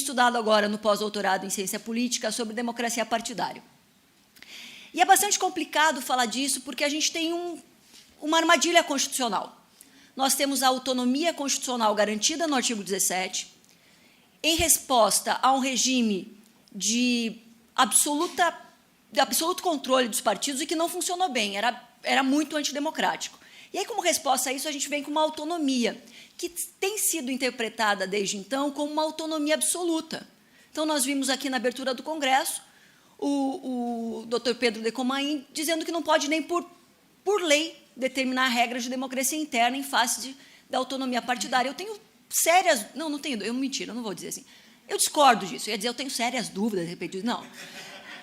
estudado agora no pós-doutorado em ciência política sobre democracia partidária. E é bastante complicado falar disso porque a gente tem uma armadilha constitucional. Nós temos a autonomia constitucional garantida no artigo 17, em resposta a um regime de absoluto controle dos partidos e que não funcionou bem, era muito antidemocrático. E aí, como resposta a isso, a gente vem com uma autonomia, que tem sido interpretada desde então como uma autonomia absoluta. Então, nós vimos aqui na abertura do Congresso o Dr. Pedro Decomain dizendo que não pode nem por lei determinar regras de democracia interna em face da autonomia partidária. Eu tenho sérias... Não tenho... Mentira, eu não vou dizer assim. Eu discordo disso. Eu ia dizer, eu tenho sérias dúvidas a respeito disso. Não.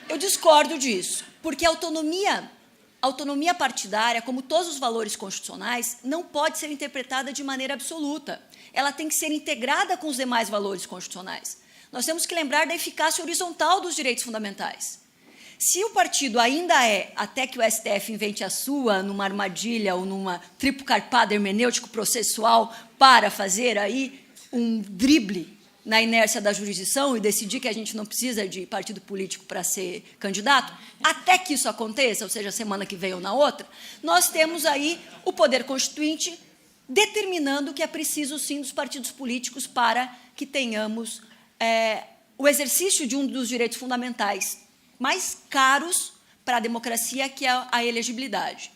Eu discordo disso, porque a autonomia partidária, como todos os valores constitucionais, não pode ser interpretada de maneira absoluta. Ela tem que ser integrada com os demais valores constitucionais. Nós temos que lembrar da eficácia horizontal dos direitos fundamentais. Se o partido ainda é, até que o STF invente a sua, numa armadilha ou numa triplo-carpada hermenêutico processual para fazer aí um drible na inércia da jurisdição e decidir que a gente não precisa de partido político para ser candidato, até que isso aconteça, ou seja, semana que vem ou na outra, nós temos aí o poder constituinte determinando que é preciso, sim, dos partidos políticos para que tenhamos o exercício de um dos direitos fundamentais mais caros para a democracia, que é a elegibilidade.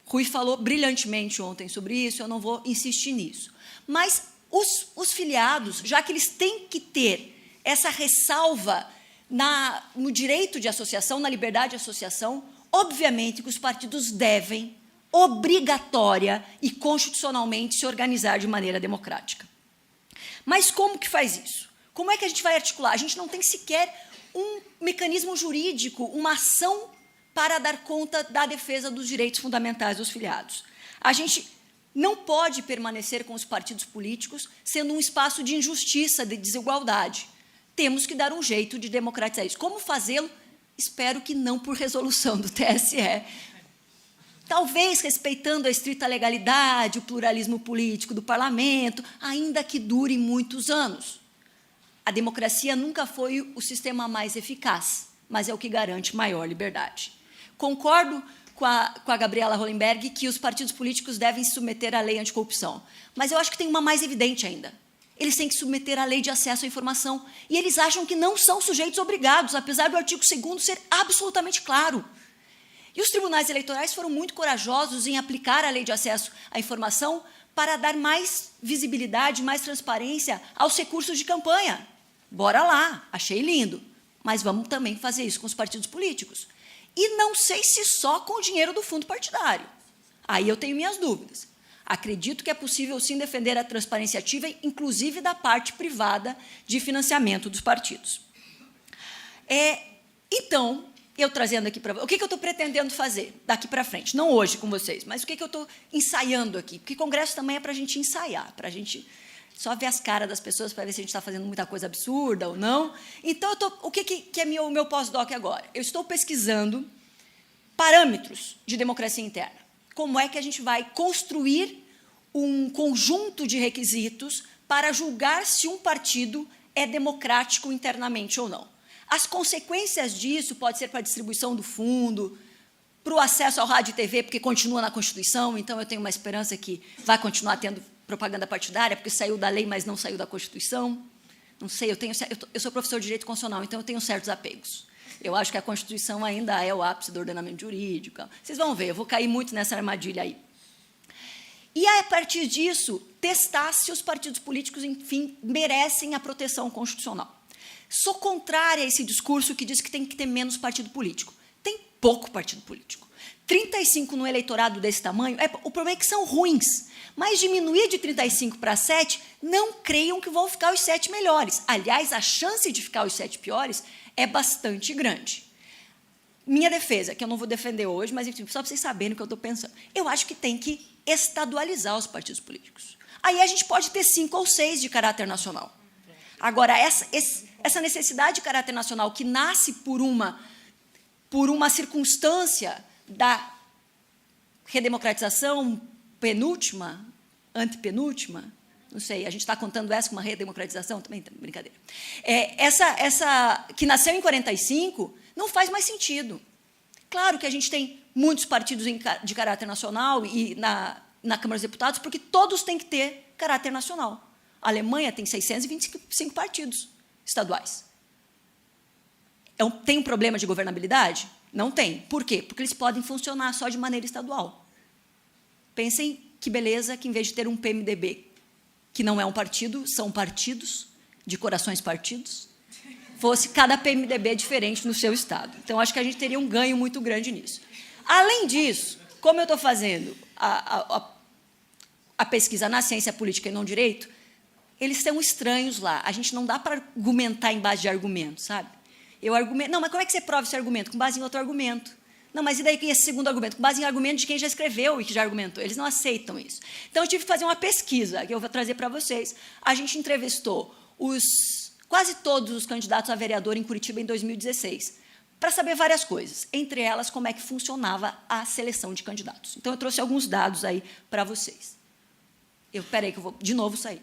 Rui falou brilhantemente ontem sobre isso, eu não vou insistir nisso. Mas os filiados, já que eles têm que ter essa ressalva no direito de associação, na liberdade de associação, obviamente que os partidos devem, obrigatória e constitucionalmente, se organizar de maneira democrática. Mas como que faz isso? Como é que a gente vai articular? A gente não tem sequer um mecanismo jurídico, uma ação para dar conta da defesa dos direitos fundamentais dos filiados. A gente não pode permanecer com os partidos políticos sendo um espaço de injustiça, de desigualdade. Temos que dar um jeito de democratizar isso. Como fazê-lo? Espero que não por resolução do TSE. Talvez respeitando a estrita legalidade, o pluralismo político do parlamento, ainda que dure muitos anos. A democracia nunca foi o sistema mais eficaz, mas é o que garante maior liberdade. Concordo com a Gabriela Hollenberg que os partidos políticos devem se submeter à lei anticorrupção, mas eu acho que tem uma mais evidente ainda. Eles têm que se submeter à lei de acesso à informação, e eles acham que não são sujeitos obrigados, apesar do artigo 2º ser absolutamente claro. E os tribunais eleitorais foram muito corajosos em aplicar a lei de acesso à informação para dar mais visibilidade, mais transparência aos recursos de campanha. Bora lá, achei lindo, mas vamos também fazer isso com os partidos políticos. E não sei se só com o dinheiro do fundo partidário. Aí eu tenho minhas dúvidas. Acredito que é possível, sim, defender a transparência ativa, inclusive da parte privada de financiamento dos partidos. Então, eu trazendo aqui para vocês, o que eu estou pretendendo fazer daqui para frente? Não hoje com vocês, mas o que eu estou ensaiando aqui? Porque congresso também é para a gente ensaiar, para a gente só ver as caras das pessoas para ver se a gente está fazendo muita coisa absurda ou não. Então, o que é o meu pós-doc agora? Eu estou pesquisando parâmetros de democracia interna. Como é que a gente vai construir um conjunto de requisitos para julgar se um partido é democrático internamente ou não? As consequências disso pode ser para a distribuição do fundo, para o acesso ao rádio e TV, porque continua na Constituição, então eu tenho uma esperança que vai continuar tendo propaganda partidária, porque saiu da lei, mas não saiu da Constituição. Não sei, eu sou professor de Direito Constitucional, então eu tenho certos apegos. Eu acho que a Constituição ainda é o ápice do ordenamento jurídico. Vocês vão ver, eu vou cair muito nessa armadilha aí. E, a partir disso, testar se os partidos políticos, enfim, merecem a proteção constitucional. Sou contrária a esse discurso que diz que tem que ter menos partido político. Tem pouco partido político. 35 no eleitorado desse tamanho, o problema é que são ruins. Mas diminuir de 35 para 7, não creiam que vão ficar os 7 melhores. Aliás, a chance de ficar os 7 piores é bastante grande. Minha defesa, que eu não vou defender hoje, mas enfim, só para vocês saberem o que eu estou pensando. Eu acho que tem que estadualizar os partidos políticos. Aí a gente pode ter 5 ou 6 de caráter nacional. Agora, essa necessidade de caráter nacional que nasce por uma circunstância da redemocratização penúltima, antepenúltima, Não sei, a gente está contando essa com uma redemocratização? Também, brincadeira. Que nasceu em 45, não faz mais sentido. Claro que a gente tem muitos partidos de caráter nacional e na Câmara dos Deputados, porque todos têm que ter caráter nacional. A Alemanha tem 625 partidos estaduais. Tem um problema de governabilidade? Não tem. Por quê? Porque eles podem funcionar só de maneira estadual. Pensem que beleza que, em vez de ter um PMDB, que não é um partido, são partidos, de corações partidos, fosse cada PMDB diferente no seu estado. Então, acho que a gente teria um ganho muito grande nisso. Além disso, como eu estou fazendo a pesquisa na ciência política e não direito, eles são estranhos lá. A gente não dá para argumentar em base de argumento, sabe? Eu argumento, não, mas como é que você prova esse argumento? Com base em outro argumento. Não, mas e daí esse segundo argumento? Com base em argumento de quem já escreveu e que já argumentou. Eles não aceitam isso. Então, eu tive que fazer uma pesquisa, que eu vou trazer para vocês. A gente entrevistou quase todos os candidatos a vereador em Curitiba em 2016, para saber várias coisas, entre elas, como é que funcionava a seleção de candidatos. Então, eu trouxe alguns dados aí para vocês. Espera aí, que eu vou de novo sair.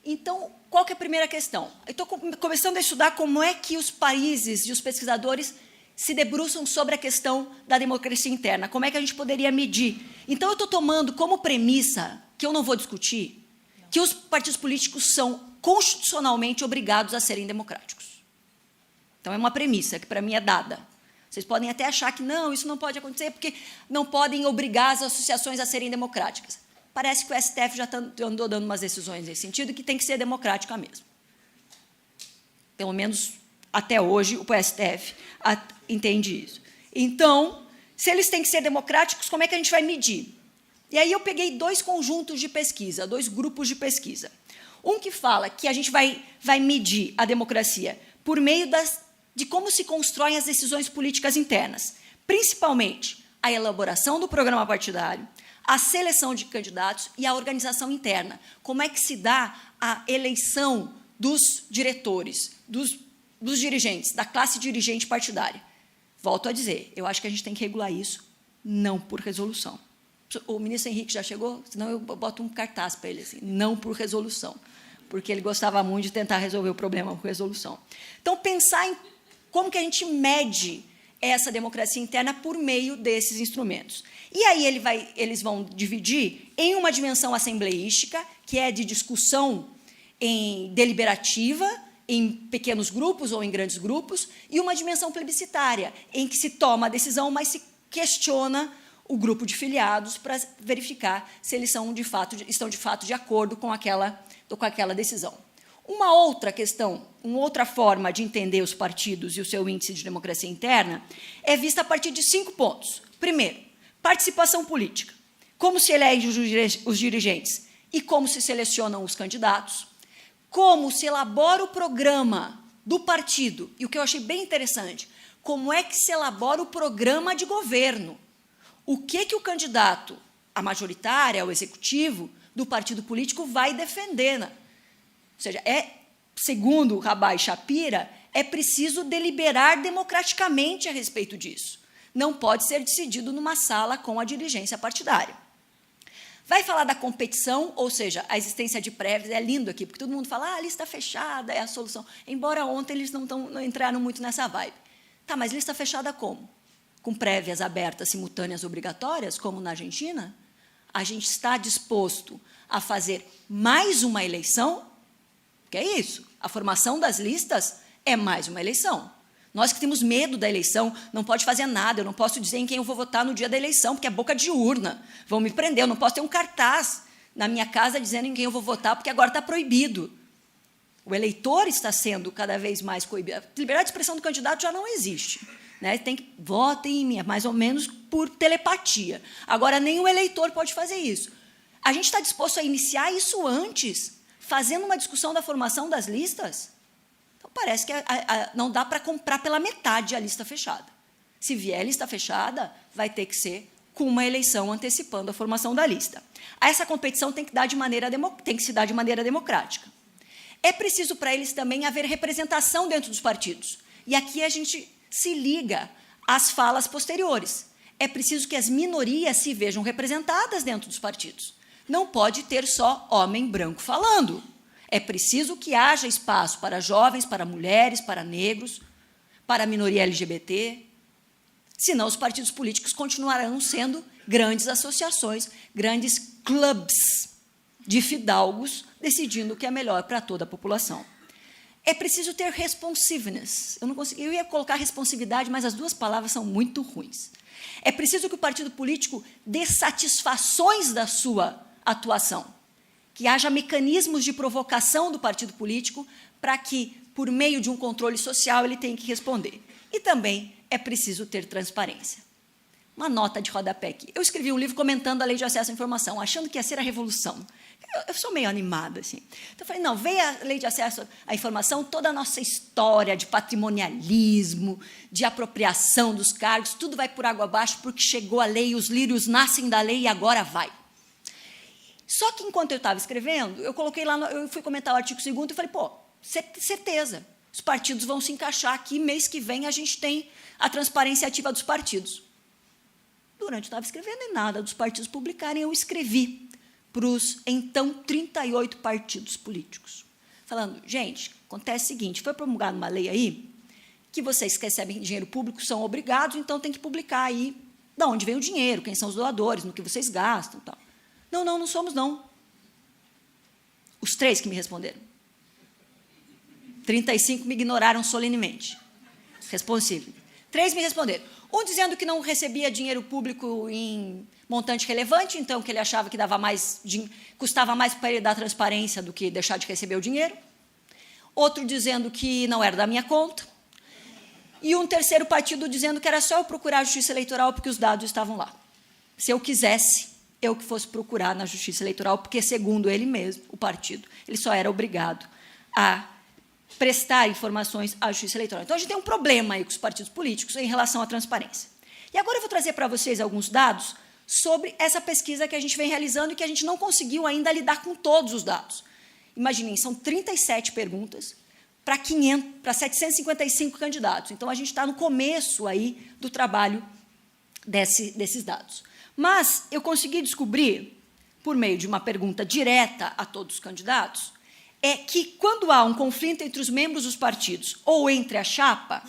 Então, qual que é a primeira questão? Eu estou começando a estudar como é que os países e os pesquisadores se debruçam sobre a questão da democracia interna, como é que a gente poderia medir. Então, eu estou tomando como premissa, que eu não vou discutir, que os partidos políticos são constitucionalmente obrigados a serem democráticos. Então, é uma premissa que, para mim, é dada. Vocês podem até achar que, não, isso não pode acontecer, porque não podem obrigar as associações a serem democráticas. Parece que o STF já andou dando umas decisões nesse sentido, que tem que ser democrática mesmo. Pelo menos, até hoje, o STF entende isso. Então, se eles têm que ser democráticos, como é que a gente vai medir? E aí eu peguei dois conjuntos de pesquisa, dois grupos de pesquisa. Um que fala que a gente vai medir a democracia por meio de como se constroem as decisões políticas internas, principalmente a elaboração do programa partidário, a seleção de candidatos e a organização interna. Como é que se dá a eleição dos diretores, dos dirigentes, da classe dirigente partidária? Volto a dizer, eu acho que a gente tem que regular isso, não por resolução. O ministro Henrique já chegou? Senão eu boto um cartaz para ele, assim, não por resolução, porque ele gostava muito de tentar resolver o problema por resolução. Então, pensar em como que a gente mede essa democracia interna por meio desses instrumentos. E aí eles vão dividir em uma dimensão assembleística, que é de discussão deliberativa, em pequenos grupos ou em grandes grupos, e uma dimensão plebiscitária, em que se toma a decisão, mas se questiona o grupo de filiados para verificar se eles estão de fato de acordo com aquela decisão. Uma outra questão, uma outra forma de entender os partidos e o seu índice de democracia interna é vista a partir de 5 pontos. Primeiro, participação política. Como se elegem os dirigentes e como se selecionam os candidatos. Como se elabora o programa do partido. E o que eu achei bem interessante, como é que se elabora o programa de governo. O que o candidato, a majoritária, o executivo do partido político vai defender. Ou seja, segundo Rabai Shapira, é preciso deliberar democraticamente a respeito disso. Não pode ser decidido numa sala com a dirigência partidária. Vai falar da competição, ou seja, a existência de prévias, é lindo aqui, porque todo mundo fala, a lista fechada é a solução. Embora ontem eles não entraram muito nessa vibe. Tá, mas lista fechada como? Com prévias abertas, simultâneas, obrigatórias, como na Argentina? A gente está disposto a fazer mais uma eleição? Que é isso, a formação das listas é mais uma eleição. Nós que temos medo da eleição, não pode fazer nada, eu não posso dizer em quem eu vou votar no dia da eleição, porque é boca de urna, vão me prender, eu não posso ter um cartaz na minha casa dizendo em quem eu vou votar, porque agora está proibido. O eleitor está sendo cada vez mais coibido. A liberdade de expressão do candidato já não existe. Né? Tem que votem em mim, mais ou menos por telepatia. Agora, nem o eleitor pode fazer isso. A gente está disposto a iniciar isso antes, fazendo uma discussão da formação das listas? Então, parece que não dá para comprar pela metade a lista fechada. Se vier lista fechada, vai ter que ser com uma eleição antecipando a formação da lista. Essa competição tem que se dar de maneira democrática. É preciso para eles também haver representação dentro dos partidos. E aqui a gente se liga às falas posteriores. É preciso que as minorias se vejam representadas dentro dos partidos. Não pode ter só homem branco falando. É preciso que haja espaço para jovens, para mulheres, para negros, para a minoria LGBT. Senão, os partidos políticos continuarão sendo grandes associações, grandes clubes de fidalgos decidindo o que é melhor para toda a população. É preciso ter responsiveness. Eu ia colocar responsividade, mas as duas palavras são muito ruins. É preciso que o partido político dê satisfações da sua atuação, que haja mecanismos de provocação do partido político para que, por meio de um controle social, ele tenha que responder. E também é preciso ter transparência. Uma nota de rodapé aqui. Eu escrevi um livro comentando a Lei de Acesso à Informação, achando que ia ser a revolução. Eu sou meio animada, assim. Então, eu falei, não, veio a Lei de Acesso à Informação, toda a nossa história de patrimonialismo, de apropriação dos cargos, tudo vai por água abaixo, porque chegou a lei, os lírios nascem da lei e agora vai. Só que, enquanto eu estava escrevendo, eu coloquei lá, eu fui comentar o artigo 2º e falei, pô, certeza, os partidos vão se encaixar aqui, mês que vem a gente tem a transparência ativa dos partidos. Durante eu estava escrevendo e nada dos partidos publicarem, eu escrevi para os, então, 38 partidos políticos, falando, gente, acontece o seguinte, foi promulgada uma lei aí que vocês que recebem dinheiro público são obrigados, então tem que publicar aí de onde vem o dinheiro, quem são os doadores, no que vocês gastam e tal. Não, não somos, não. Os 3 que me responderam. 35 me ignoraram solenemente. Responsível. 3 me responderam. Um dizendo que não recebia dinheiro público em montante relevante, então que ele achava que dava mais, custava mais para ele dar transparência do que deixar de receber o dinheiro. Outro dizendo que não era da minha conta. E um terceiro partido dizendo que era só eu procurar a Justiça Eleitoral porque os dados estavam lá. Se eu quisesse, eu que fosse procurar na Justiça Eleitoral, porque, segundo ele mesmo, o partido, ele só era obrigado a prestar informações à Justiça Eleitoral. Então, a gente tem um problema aí com os partidos políticos em relação à transparência. E agora eu vou trazer para vocês alguns dados sobre essa pesquisa que a gente vem realizando e que a gente não conseguiu ainda lidar com todos os dados. Imaginem, são 37 perguntas para 755 candidatos. Então, a gente está no começo aí do trabalho desses dados. Mas eu consegui descobrir, por meio de uma pergunta direta a todos os candidatos, é que, quando há um conflito entre os membros dos partidos ou entre a chapa,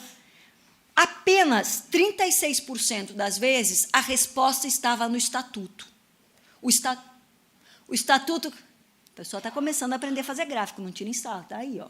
apenas 36% das vezes a resposta estava no estatuto. O estatuto... O pessoal está começando a aprender a fazer gráfico, não tira em sala, está aí, ó.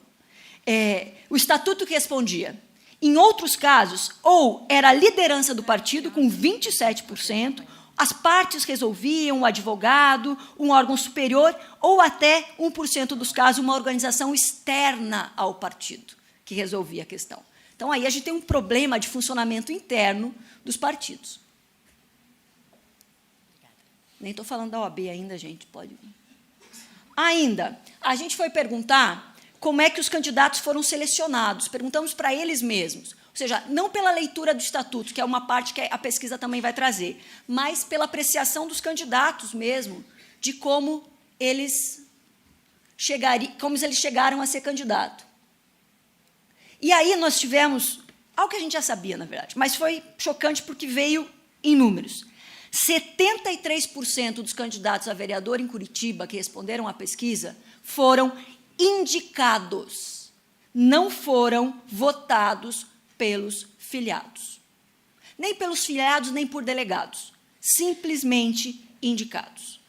O estatuto que respondia. Em outros casos, ou era a liderança do partido, com 27%, as partes resolviam, o advogado, um órgão superior, ou até 1% dos casos, uma organização externa ao partido, que resolvia a questão. Então, aí a gente tem um problema de funcionamento interno dos partidos. Nem estou falando da OAB ainda, gente, pode... Ainda, a gente foi perguntar como é que os candidatos foram selecionados. Perguntamos para eles mesmos. Ou seja, não pela leitura do estatuto, que é uma parte que a pesquisa também vai trazer, mas pela apreciação dos candidatos mesmo, de como eles chegaram a ser candidato. E aí nós tivemos algo que a gente já sabia, na verdade, mas foi chocante porque veio em números. 73% dos candidatos a vereador em Curitiba que responderam à pesquisa foram indicados, não foram votados pelos filiados. Nem pelos filiados, nem por delegados. Simplesmente indicados.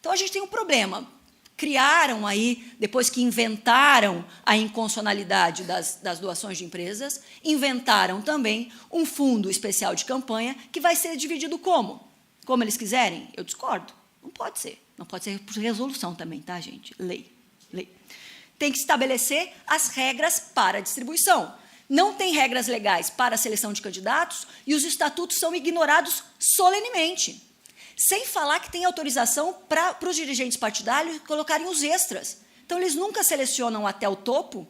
Então, a gente tem um problema. Criaram aí, depois que inventaram a inconstitucionalidade das doações de empresas, inventaram também um fundo especial de campanha que vai ser dividido como? Como eles quiserem? Eu discordo. Não pode ser. Não pode ser por resolução também, tá, gente? Lei. Tem que estabelecer as regras para a distribuição. Não tem regras legais para a seleção de candidatos e os estatutos são ignorados solenemente. Sem falar que tem autorização para os dirigentes partidários colocarem os extras. Então, eles nunca selecionam até o topo,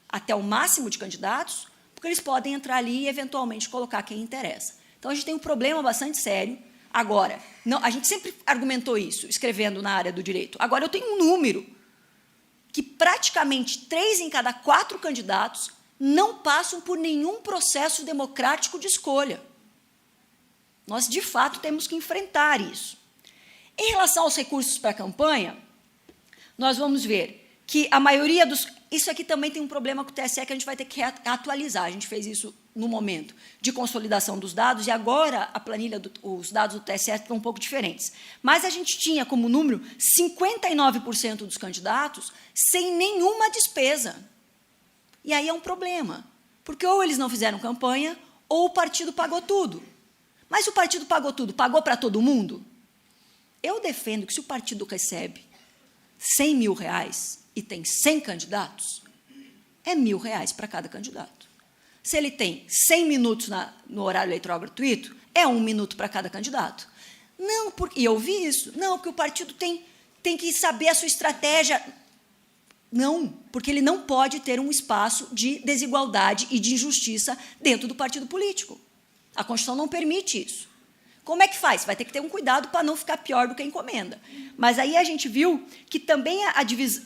até o máximo de candidatos, porque eles podem entrar ali e, eventualmente, colocar quem interessa. Então, a gente tem um problema bastante sério. Agora, não, a gente sempre argumentou isso, escrevendo na área do direito. Agora, eu tenho um número que praticamente 3 em cada 4 candidatos não passam por nenhum processo democrático de escolha. Nós, de fato, temos que enfrentar isso. Em relação aos recursos para a campanha, nós vamos ver que a maioria dos... Isso aqui também tem um problema com o TSE que a gente vai ter que atualizar. A gente fez isso no momento de consolidação dos dados, e agora a planilha, os dados do TSE estão um pouco diferentes. Mas a gente tinha como número 59% dos candidatos sem nenhuma despesa. E aí é um problema, porque ou eles não fizeram campanha, ou o partido pagou tudo. Mas o partido pagou tudo, pagou para todo mundo? Eu defendo que se o partido recebe R$100 mil e tem 100 candidatos, é R$1.000 para cada candidato. Se ele tem 100 minutos no horário eleitoral gratuito, é 1 minuto para cada candidato. Não, porque, e eu vi isso, não, porque o partido tem que saber a sua estratégia. Não, porque ele não pode ter um espaço de desigualdade e de injustiça dentro do partido político. A Constituição não permite isso. Como é que faz? Vai ter que ter um cuidado para não ficar pior do que a encomenda. Mas aí a gente viu que também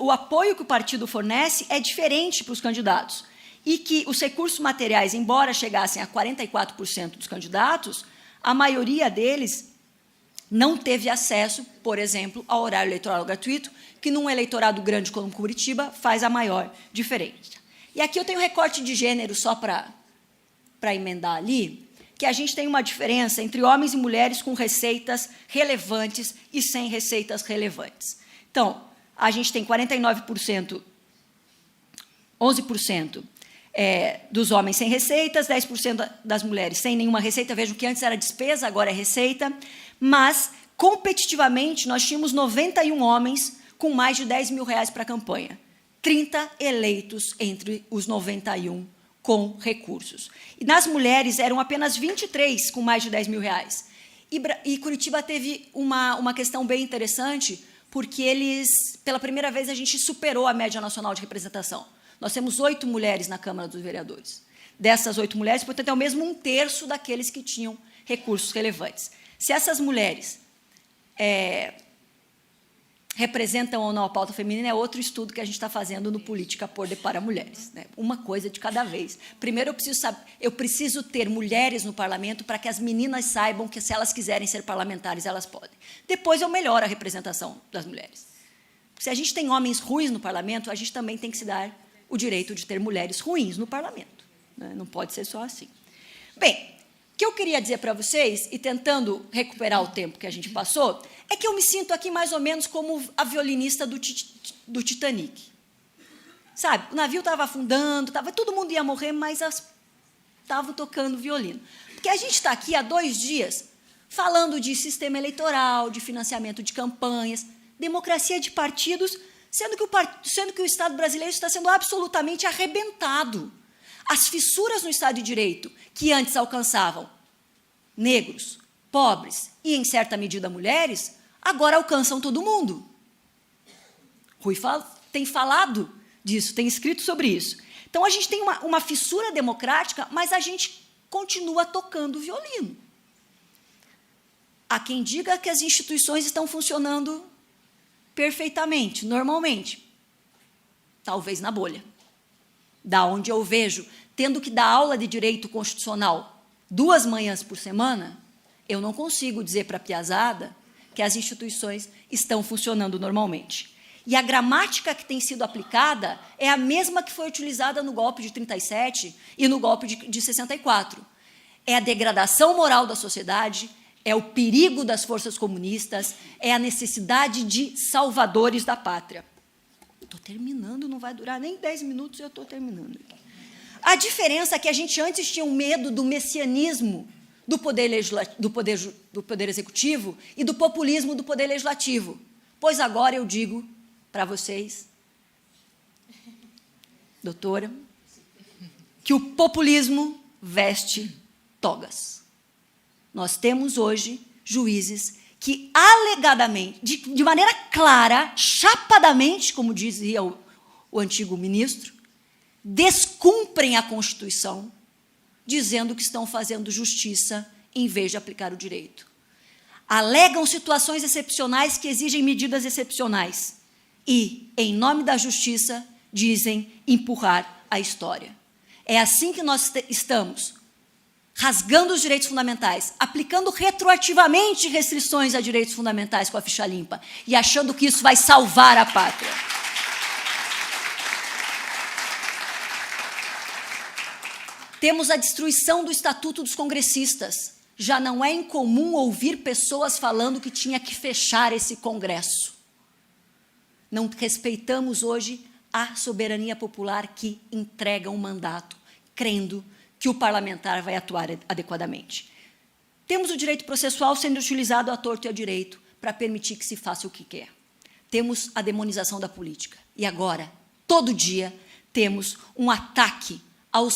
o apoio que o partido fornece é diferente para os candidatos. E que os recursos materiais, embora chegassem a 44% dos candidatos, a maioria deles não teve acesso, por exemplo, ao horário eleitoral gratuito, que num eleitorado grande como Curitiba faz a maior diferença. E aqui eu tenho um recorte de gênero só para emendar ali, que a gente tem uma diferença entre homens e mulheres com receitas relevantes e sem receitas relevantes. Então, a gente tem 49%, 11% dos homens sem receitas, 10% das mulheres sem nenhuma receita. Vejam que antes era despesa, agora é receita. Mas, competitivamente, nós tínhamos 91 homens com mais de R$10 mil para a campanha. 30 eleitos entre os 91 com recursos. E nas mulheres eram apenas 23 com mais de R$10 mil. E Curitiba teve uma questão bem interessante, porque pela primeira vez, a gente superou a média nacional de representação. Nós temos 8 mulheres na Câmara dos Vereadores. Dessas 8 mulheres, portanto, é o mesmo 1/3 daqueles que tinham recursos relevantes. Se essas mulheres representam ou não a pauta feminina, é outro estudo que a gente está fazendo no Política por e para Mulheres. Né? Uma coisa de cada vez. Primeiro, eu preciso ter mulheres no parlamento para que as meninas saibam que, se elas quiserem ser parlamentares, elas podem. Depois, eu melhoro a representação das mulheres. Se a gente tem homens ruins no parlamento, a gente também tem que se dar o direito de ter mulheres ruins no parlamento. Né? Não pode ser só assim. Bem, o que eu queria dizer para vocês, e tentando recuperar o tempo que a gente passou, é que eu me sinto aqui mais ou menos como a violinista do Titanic. Sabe, o navio estava afundando, todo mundo ia morrer, mas estavam tocando violino. Porque a gente está aqui há 2 dias falando de sistema eleitoral, de financiamento de campanhas, democracia de partidos, sendo que o Estado brasileiro está sendo absolutamente arrebentado. As fissuras no Estado de Direito, que antes alcançavam negros, pobres e, em certa medida, mulheres, agora alcançam todo mundo. Rui tem falado disso, tem escrito sobre isso. Então, a gente tem uma fissura democrática, mas a gente continua tocando violino. Há quem diga que as instituições estão funcionando perfeitamente, normalmente. Talvez na bolha. Da onde eu vejo, tendo que dar aula de direito constitucional 2 manhãs por semana, eu não consigo dizer para a piazada que as instituições estão funcionando normalmente. E a gramática que tem sido aplicada é a mesma que foi utilizada no golpe de 37 e no golpe de 64. É a degradação moral da sociedade, é o perigo das forças comunistas, é a necessidade de salvadores da pátria. Estou terminando, não vai durar nem 10 minutos, eu estou terminando. A diferença é que a gente antes tinha um medo do messianismo do poder executivo e do populismo do poder legislativo. Pois agora eu digo para vocês, doutora, que o populismo veste togas. Nós temos hoje juízes que, alegadamente, de maneira clara, chapadamente, como dizia o antigo ministro, descumprem a Constituição, dizendo que estão fazendo justiça em vez de aplicar o direito. Alegam situações excepcionais que exigem medidas excepcionais e, em nome da justiça, dizem empurrar a história. É assim que nós estamos rasgando os direitos fundamentais, aplicando retroativamente restrições a direitos fundamentais com a ficha limpa e achando que isso vai salvar a pátria. Temos a destruição do Estatuto dos Congressistas. Já não é incomum ouvir pessoas falando que tinha que fechar esse Congresso. Não respeitamos hoje a soberania popular que entrega um mandato, crendo que o parlamentar vai atuar adequadamente. Temos o direito processual sendo utilizado à torto e à direito para permitir que se faça o que quer. Temos a demonização da política. E agora, todo dia, temos um ataque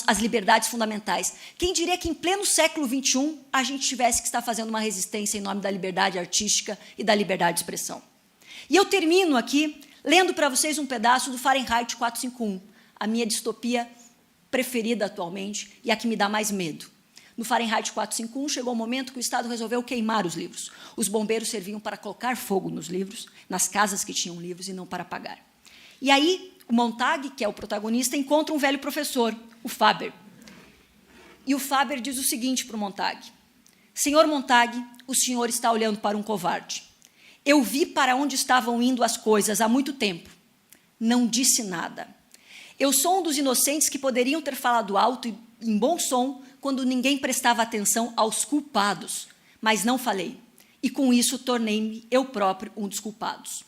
às liberdades fundamentais. Quem diria que em pleno século XXI a gente tivesse que estar fazendo uma resistência em nome da liberdade artística e da liberdade de expressão. E eu termino aqui lendo para vocês um pedaço do Fahrenheit 451, a minha distopia preferida atualmente e a que me dá mais medo. No Fahrenheit 451, chegou o momento que o Estado resolveu queimar os livros. Os bombeiros serviam para colocar fogo nos livros, nas casas que tinham livros, e não para apagar. E aí, o Montag, que é o protagonista, encontra um velho professor, o Faber. E o Faber diz o seguinte para o Montag: Senhor Montag, o senhor está olhando para um covarde. Eu vi para onde estavam indo as coisas há muito tempo. Não disse nada. Eu sou um dos inocentes que poderiam ter falado alto e em bom som quando ninguém prestava atenção aos culpados, mas não falei. E com isso tornei-me eu próprio um dos culpados.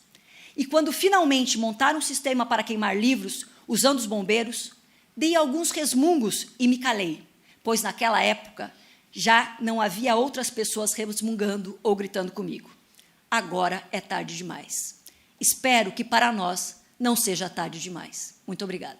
E quando finalmente montaram um sistema para queimar livros, usando os bombeiros, dei alguns resmungos e me calei, pois naquela época já não havia outras pessoas resmungando ou gritando comigo. Agora é tarde demais. Espero que para nós não seja tarde demais. Muito obrigada.